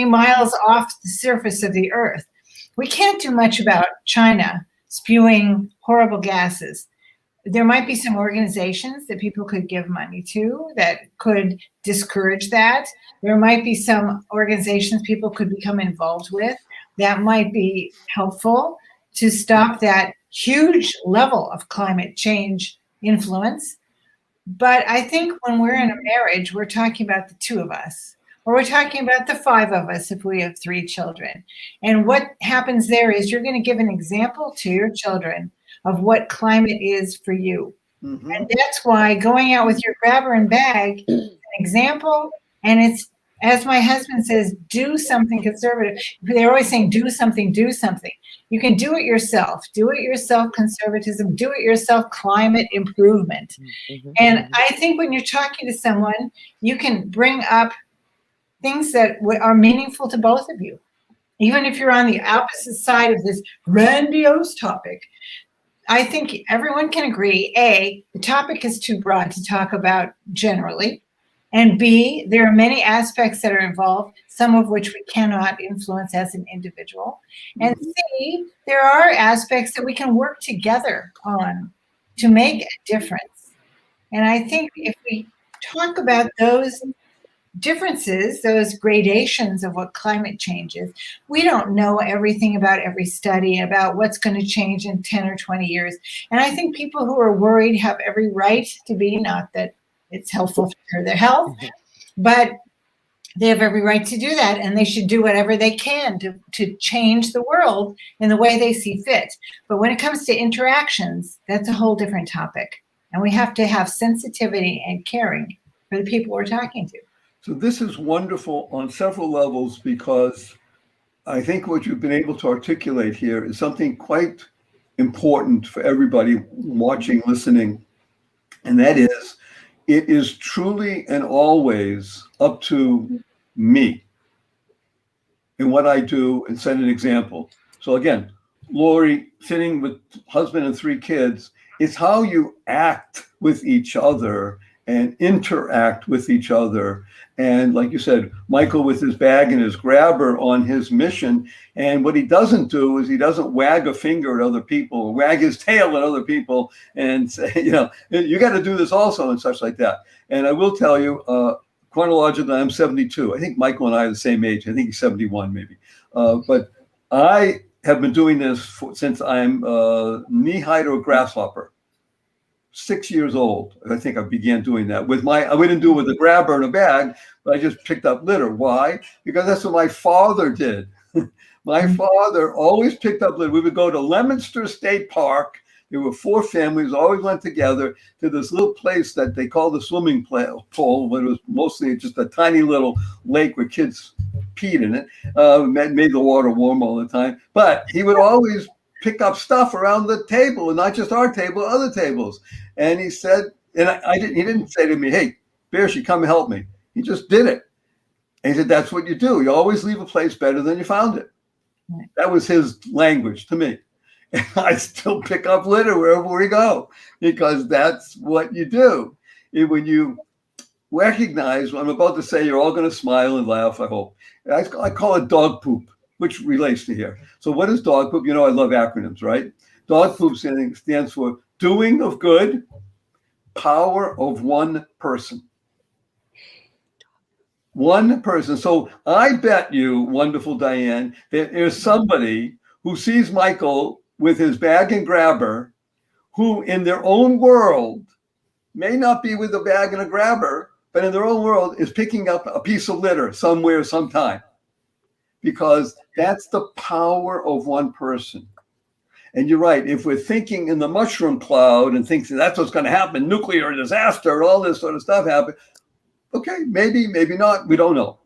miles off the surface of the earth. We can't do much about China spewing horrible gases. There might be some organizations that people could give money to that could discourage that. There might be some organizations people could become involved with that might be helpful to stop that huge level of climate change influence. But I think when we're in a marriage, we're talking about the two of us, or we're talking about the 5 of us if we have 3 children. And what happens there is you're going to give an example to your children of what climate is for you. Mm-hmm. And that's why going out with your grabber and bag is an example. And it's, as my husband says, do something conservative. They're always saying, do something, do something. You can do it yourself. Do it yourself conservatism. Do it yourself climate improvement. Mm-hmm. And I think when you're talking to someone, you can bring up things that are meaningful to both of you. Even if you're on the opposite side of this grandiose topic, I think everyone can agree, A, the topic is too broad to talk about generally, and B, there are many aspects that are involved, some of which we cannot influence as an individual, and C, there are aspects that we can work together on to make a difference. And I think if we talk about those differences, those gradations of what climate change is. We don't know everything about every study about what's going to change in 10 or 20 years. And I think people who are worried have every right to be, not that it's helpful for their health, but they have every right to do that, and they should do whatever they can to change the world in the way they see fit. But when it comes to interactions, that's a whole different topic. And we have to have sensitivity and caring for the people we're talking to. So this is wonderful on several levels, because I think what you've been able to articulate here is something quite important for everybody watching, listening. And that is, it is truly and always up to me and what I do, and set an example. So again, Lori sitting with husband and 3 kids, it's how you act with each other and interact with each other. And like you said, Michael with his bag and his grabber on his mission. And what he doesn't do is he doesn't wag a finger at other people, or wag his tail at other people and say, you got to do this also, and such like that. And I will tell you, chronologically, I'm 72. I think Michael and I are the same age. I think he's 71 maybe. But I have been doing this since I'm knee-high to a grasshopper. 6 years old, I think I began doing that with I didn't do it with a grabber and a bag, but I just picked up litter. Why? Because that's what my father did. My father always picked up litter. We would go to Leominster State Park. There were 4 families, always went together to this little place that they call the swimming pool, but it was mostly just a tiny little lake where kids peed in it, made the water warm all the time. But he would always pick up stuff around the table, and not just our table, other tables. And he said, and he didn't say to me, hey, Bearshi, come and help me. He just did it. And he said, that's what you do. You always leave a place better than you found it. That was his language to me. And I still pick up litter wherever we go, because that's what you do. When you recognize, I'm about to say, you're all going to smile and laugh, I hope. I call it dog poop, which relates to here. So what is dog poop? I love acronyms, right? Dog poop stands for doing of good, power of one person. One person. So I bet you, wonderful Diane, that there's somebody who sees Michael with his bag and grabber, who in their own world may not be with a bag and a grabber, but in their own world is picking up a piece of litter somewhere, sometime. Because that's the power of one person. And you're right, if we're thinking in the mushroom cloud and thinking that's what's going to happen, nuclear disaster, all this sort of stuff happen, okay, maybe not, we don't know.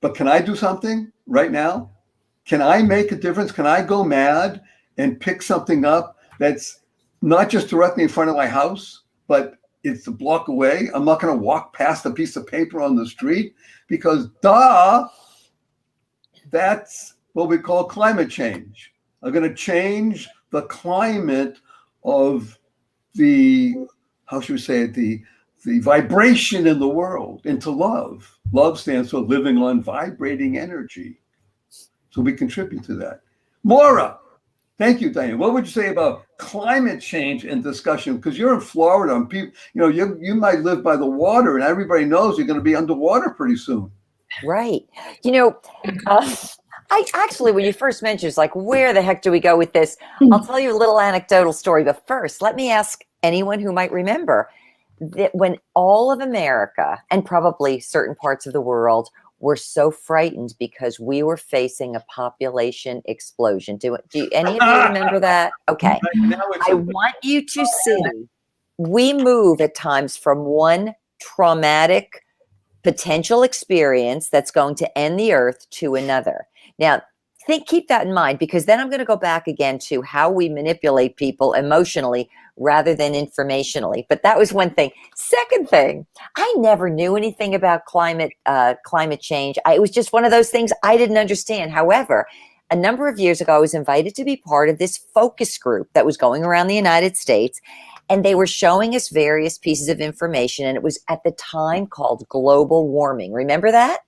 But can I do something right now? Can I make a difference? Can I go mad and pick something up that's not just directly in front of my house, but it's a block away? I'm not going to walk past a piece of paper on the street, because that's what we call climate change. I'm going to change the climate of the, how should we say it, the vibration in the world into love. Love stands for living on vibrating energy. So we contribute to that. Maura, thank you, Diane. What would you say about climate change and discussion? Because you're in Florida, and people, you might live by the water, and everybody knows you're going to be underwater pretty soon. Right. I actually, when you first mentioned, it's like, where the heck do we go with this? I'll tell you a little anecdotal story. But first, let me ask anyone who might remember that when all of America, and probably certain parts of the world, were so frightened because we were facing a population explosion. Do any of you remember that? Okay. I want you to see, we move at times from one traumatic potential experience that's going to end the earth to another. Now, keep that in mind, because then I'm going to go back again to how we manipulate people emotionally rather than informationally. But that was one thing. Second thing, I never knew anything about climate change. It was just one of those things I didn't understand. However, a number of years ago, I was invited to be part of this focus group that was going around the United States. And they were showing us various pieces of information. And it was at the time called global warming. Remember that?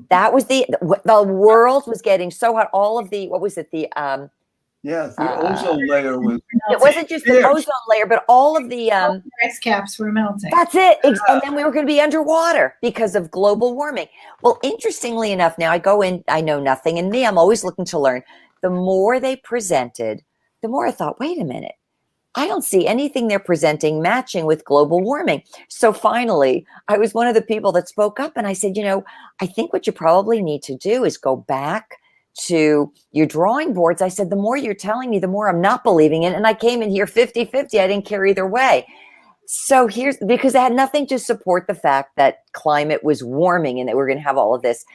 That was the world was getting so hot. All of the, what was it? The Yes, the ozone layer was. It wasn't just the ozone layer, but all of the ice caps were melting. That's it. And then we were going to be underwater because of global warming. Well, interestingly enough, now I go in, I know nothing. And me, I'm always looking to learn. The more they presented, the more I thought, wait a minute, I don't see anything they're presenting matching with global warming. So finally, I was one of the people that spoke up and I said, I think what you probably need to do is go back to your drawing boards. I said, the more you're telling me, the more I'm not believing it. And I came in here 50-50. I didn't care either way. So because it had nothing to support the fact that climate was warming and that we're going to have all of this.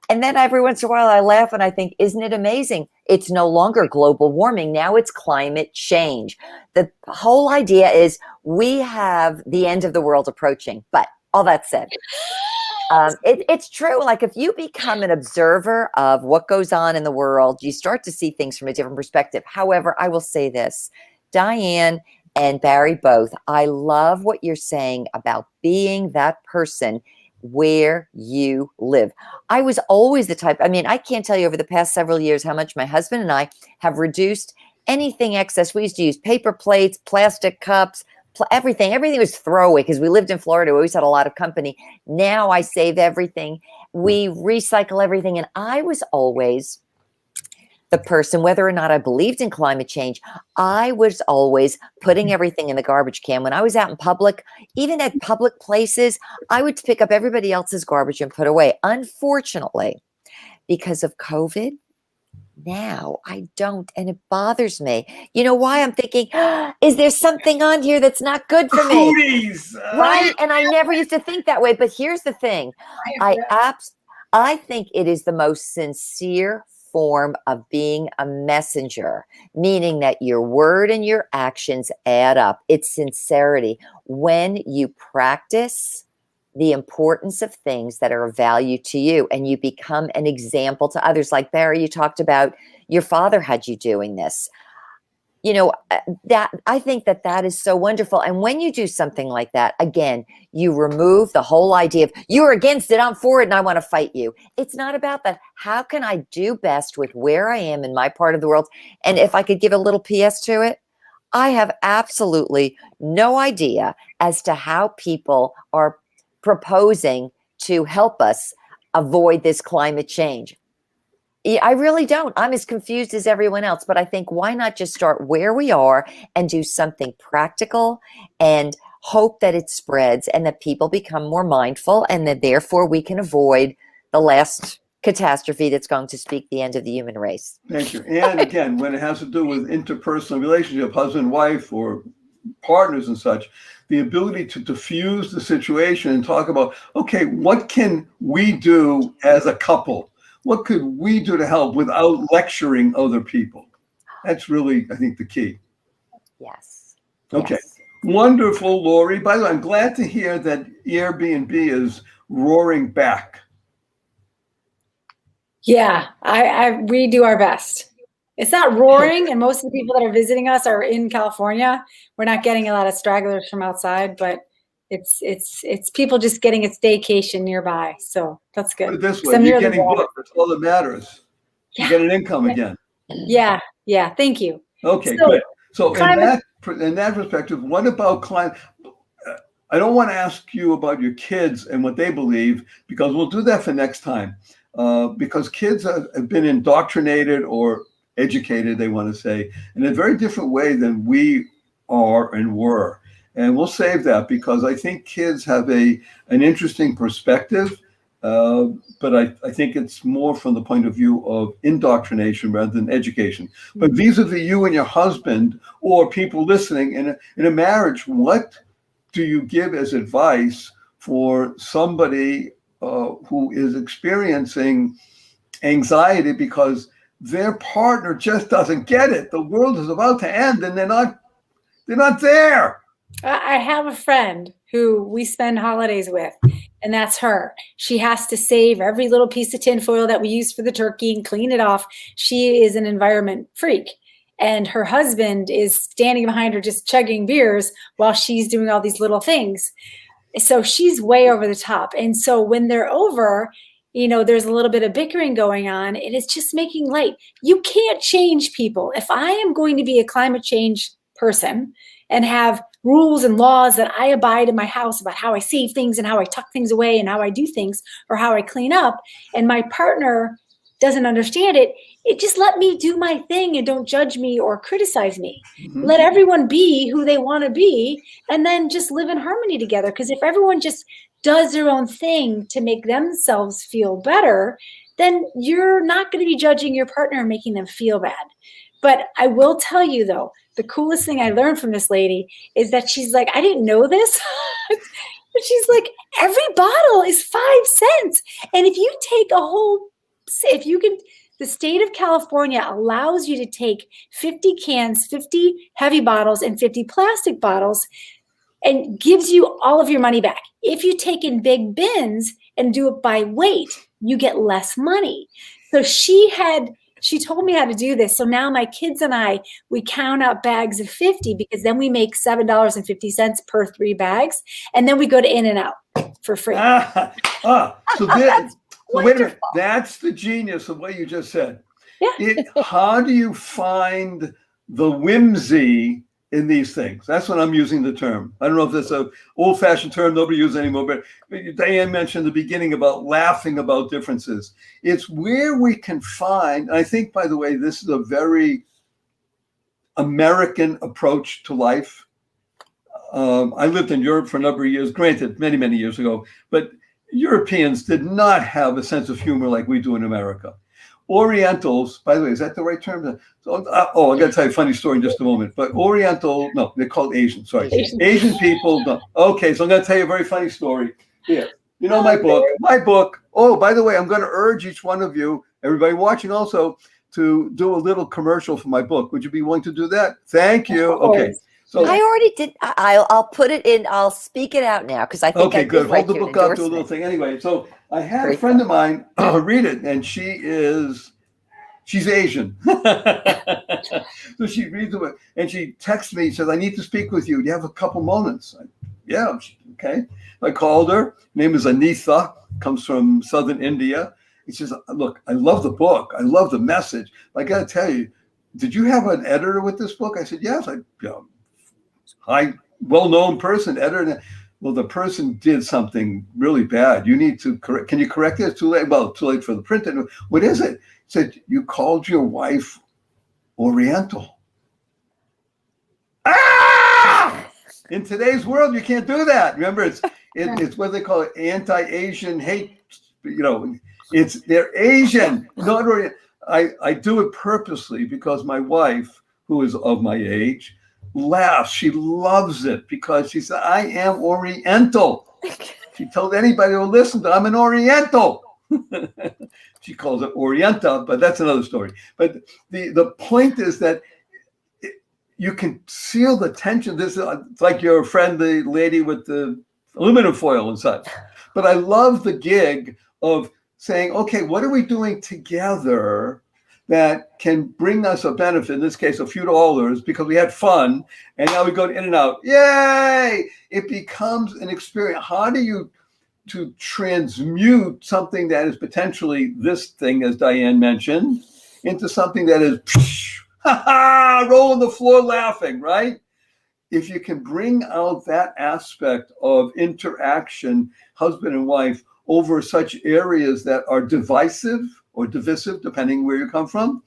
And then every once in a while I laugh and I think, isn't it amazing? It's no longer global warming. Now it's climate change. The whole idea is we have the end of the world approaching. But all that said, it's true. Like if you become an observer of what goes on in the world, you start to see things from a different perspective. However, I will say this, Diane and Barry both, I love what you're saying about being that person where you live. I was always the type, I can't tell you over the past several years how much my husband and I have reduced anything excess. We used to use paper plates, plastic cups, everything. Everything was throwaway because we lived in Florida. We always had a lot of company. Now I save everything. We recycle everything. And I was always the person, whether or not I believed in climate change, I was always putting everything in the garbage can. When I was out in public, even at public places, I would pick up everybody else's garbage and put away. Unfortunately, because of COVID, now I don't, and it bothers me. You know why? I'm thinking, is there something on here that's not good for me? Cooties! Right? And I never used to think that way. But here's the thing. I think it is the most sincere form of being a messenger, meaning that your word and your actions add up. It's sincerity. When you practice the importance of things that are of value to you and you become an example to others, like Barry, you talked about your father had you doing this. That I think that is so wonderful. And when you do something like that, again, you remove the whole idea of you're against it, I'm for it, and I want to fight you. It's not about that. How can I do best with where I am in my part of the world? And if I could give a little PS to it, I have absolutely no idea as to how people are proposing to help us avoid this climate change. I really don't. I'm as confused as everyone else, but I think why not just start where we are and do something practical and hope that it spreads and that people become more mindful and that therefore we can avoid the last catastrophe that's going to speak the end of the human race. Thank you. And again, when it has to do with interpersonal relationship, husband, wife, or partners and such, the ability to diffuse the situation and talk about, okay, what can we do as a couple? What could we do to help without lecturing other people? That's really, I think, the key. Yes. Okay. Yes. Wonderful, Lori. By the way, I'm glad to hear that Airbnb is roaring back. Yeah, we do our best. It's not roaring, and most of the people that are visiting us are in California. We're not getting a lot of stragglers from outside, but it's people just getting a staycation nearby. So that's good. Put it this way, you're getting booked. That's all that matters. You get an income again. Yeah. Thank you. Okay, good. So in that perspective, what about climate? I don't want to ask you about your kids and what they believe, because we'll do that for next time. Because kids have been indoctrinated or educated, they want to say, in a very different way than we are and were. And we'll save that because I think kids have an interesting perspective, but I think it's more from the point of view of indoctrination rather than education. But vis-a-vis you and your husband or people listening in a marriage, what do you give as advice for somebody who is experiencing anxiety because their partner just doesn't get it? The world is about to end and they're not there. I have a friend who we spend holidays with, and that's her. She has to save every little piece of tinfoil that we use for the turkey and clean it off. She is an environment freak. And her husband is standing behind her just chugging beers while she's doing all these little things. So she's way over the top. And so when they're over, there's a little bit of bickering going on, and it's just making light. You can't change people. If I am going to be a climate change person and have rules and laws that I abide in my house about how I save things and how I tuck things away and how I do things or how I clean up, and my partner doesn't understand it, just let me do my thing and don't judge me or criticize me. Mm-hmm. Let everyone be who they want to be, and then just live in harmony together. Because if everyone just does their own thing to make themselves feel better, then you're not going to be judging your partner and making them feel bad. But I will tell you, though, the coolest thing I learned from this lady is that she's like, I didn't know this. But she's like, every bottle is 5 cents. And if you take the state of California allows you to take 50 cans, 50 heavy bottles, and 50 plastic bottles, and gives you all of your money back. If you take in big bins and do it by weight, you get less money. So she told me how to do this. So now my kids and I, we count out bags of 50, because then we make $7.50 per 3 bags. And then we go to In-N-Out for free. So wait a minute. That's the genius of what you just said. Yeah. How do you find the whimsy in these things? That's what I'm using the term. I don't know if that's an old-fashioned term nobody uses anymore, but Diane mentioned in the beginning about laughing about differences. It's where we can find, and I think, by the way, this is a very American approach to life. I lived in Europe for a number of years, granted, many, many years ago, but Europeans did not have a sense of humor like we do in America. Orientals, by the way, is that the right term? So, I'm going to tell you a funny story in just a moment. But no, they're called Asian. Sorry, Asian people. No. Okay, so I'm going to tell you a very funny story. Here, my book. Oh, by the way, I'm going to urge each one of you, everybody watching also, to do a little commercial for my book. Would you be willing to do that? Thank you. Okay. So I already did. I'll put it in. I'll speak it out now because I think. Okay, good. Hold the book up, do a little thing. Anyway, so I had a friend of mine read it, and she's Asian. So she reads it, and she texts me, says, "I need to speak with you. Do you have a couple moments?" Yeah. Okay. I called her. Her name is Anitha. Comes from southern India. He says, "Look, I love the book. I love the message. I got to tell you, did you have an editor with this book?" I said, "Yes. Well-known person, editor." Well, the person did something really bad. You need to correct. Can you correct it? It's too late. Well, too late for the print. What is it? He said, "You called your wife Oriental." In today's world, you can't do that. Remember, it's what they call it, anti-Asian hate. They're Asian. Not Oriental. I do it purposely because my wife, who is of my age, laughs. She loves it because she said, "I am Oriental." She told anybody who listened, "I'm an Oriental." She calls it Orienta, but that's another story. But the point is that you can feel the tension. This is like your friend, the lady with the aluminum foil and such. But I love the gig of saying, okay, what are we doing together that can bring us a benefit, in this case, a few dollars, because we had fun, and now we go to In-N-Out. Yay! It becomes an experience. How do you to transmute something that is potentially this thing, as Diane mentioned, into something that is roll on the floor laughing, right? If you can bring out that aspect of interaction, husband and wife, over such areas that are divisive or divisive, depending where you come from,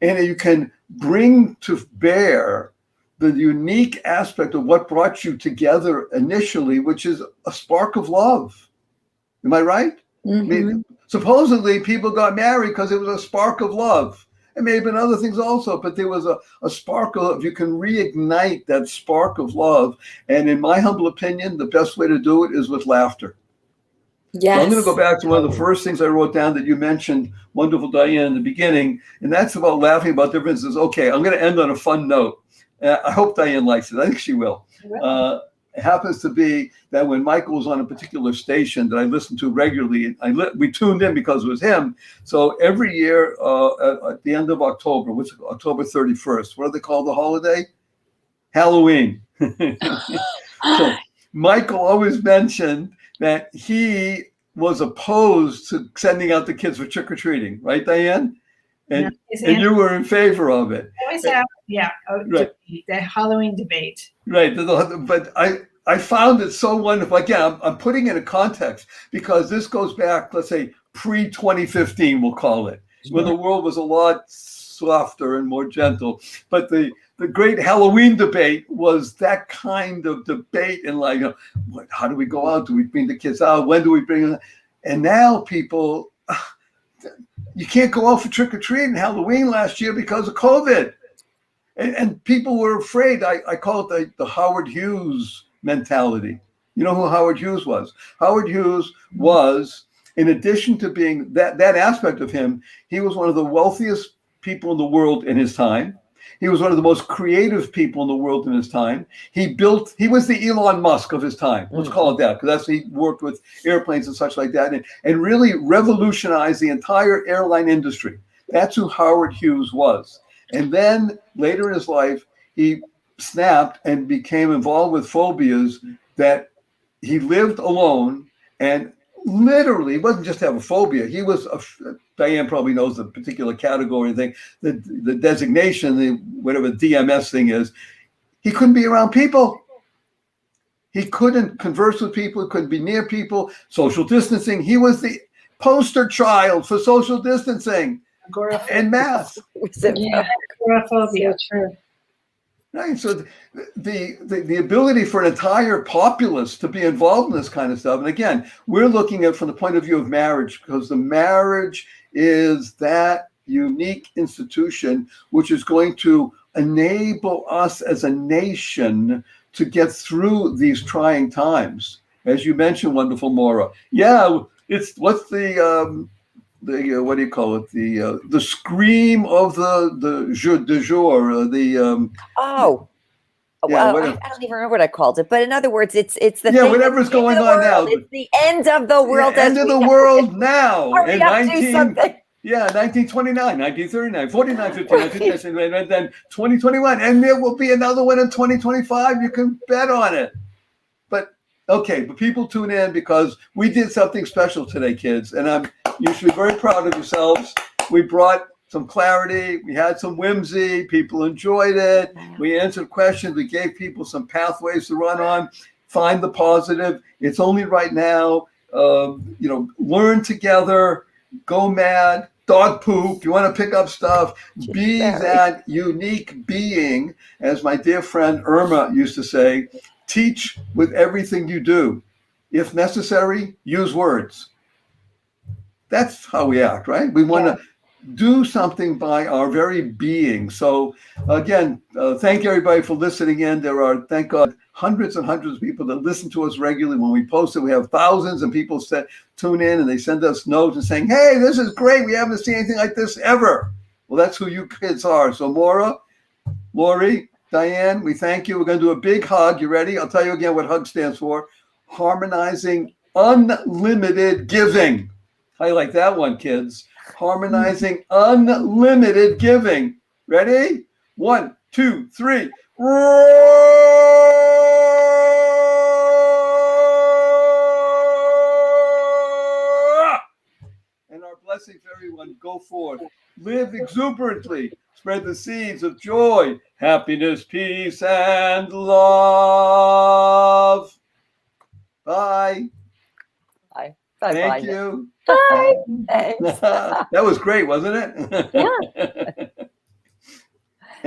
and you can bring to bear the unique aspect of what brought you together initially, which is a spark of love. Am I right? Mm-hmm. I mean, supposedly people got married because it was a spark of love. It may have been other things also, but there was a spark of, you can reignite that spark of love. And in my humble opinion, the best way to do it is with laughter. Yes. So I'm going to go back to one of the first things I wrote down that you mentioned, wonderful Diane, in the beginning, and that's about laughing about differences. Okay, I'm going to end on a fun note. I hope Diane likes it. I think she will. It happens to be that when Michael was on a particular station that I listened to regularly, we tuned in because it was him. So every year at the end of October, which is October 31st, what do they call the holiday? Halloween. So Michael always mentioned that he was opposed to sending out the kids for trick-or-treating, right, Diane? And, No, and you were in favor of it. Always have, Right. the Halloween debate. Right. But I found it so wonderful. Again, I'm putting it in context because this goes back, let's say, pre-2015, we'll call it, when the world was a lot softer and more gentle. But the great Halloween debate was that kind of debate, and like, how do we go out? Do we bring the kids out? When do we bring them? And now people, you can't go out for trick-or-treating Halloween last year because of COVID. And people were afraid. I call it the Howard Hughes mentality. You know who Howard Hughes was? Howard Hughes was, in addition to being that aspect of him, he was one of the wealthiest people in the world in his time. He was one of the most creative people in the world in his time. He was the Elon Musk of his time. Let's call it that, because he worked with airplanes and such like that, and really revolutionized the entire airline industry. That's who Howard Hughes was. And then later in his life, he snapped and became involved with phobias that he lived alone, and literally, he wasn't just have a phobia. He was, Diane probably knows the particular category thing, the designation, whatever DMS thing is. He couldn't be around people. He couldn't converse with people. He couldn't be near people. Social distancing. He was the poster child for social distancing and masks. Agoraphobia. So true. Right. So the ability for an entire populace to be involved in this kind of stuff. And again, we're looking at from the point of view of marriage, because the marriage is that unique institution which is going to enable us as a nation to get through these trying times. As you mentioned, wonderful Maura. Yeah, it's what's the what do you call it? The scream of the jour de jour. Well, I don't even remember what I called it, but in other words, it's the thing whatever's going on now. It's the end of the world. End of the world now. Hurry up, do something. 1929, 1939, 49, 50, 1959, and then 2021, and there will be another one in 2025. You can bet on it. But people tune in because we did something special today, kids, and you should be very proud of yourselves. We brought some clarity. We had some whimsy. People enjoyed it. We answered questions. We gave people some pathways to run on. Find the positive. It's only right now. Learn together. Go mad. Dog poop. You want to pick up stuff. Be that unique being, as my dear friend Irma used to say. Teach with everything you do. If necessary, use words. That's how we act, right? We want to do something by our very being. So again, thank everybody for listening in. There are, thank God, hundreds and hundreds of people that listen to us regularly. When we post it, we have thousands, and people tune in and they send us notes and saying, hey, this is great. We haven't seen anything like this ever. Well, that's who you kids are. So Maura, Lori, Diane, we thank you. We're going to do a big hug. You ready? I'll tell you again what HUG stands for. Harmonizing Unlimited Giving. How you like that one, kids? Harmonizing Unlimited Giving. Ready? 1, 2, 3. And our blessing for everyone. Go forth. Live exuberantly. Spread the seeds of joy, happiness, peace, and love. Bye. Bye. Thank you. Bye. Thanks. That was great, wasn't it? Yeah.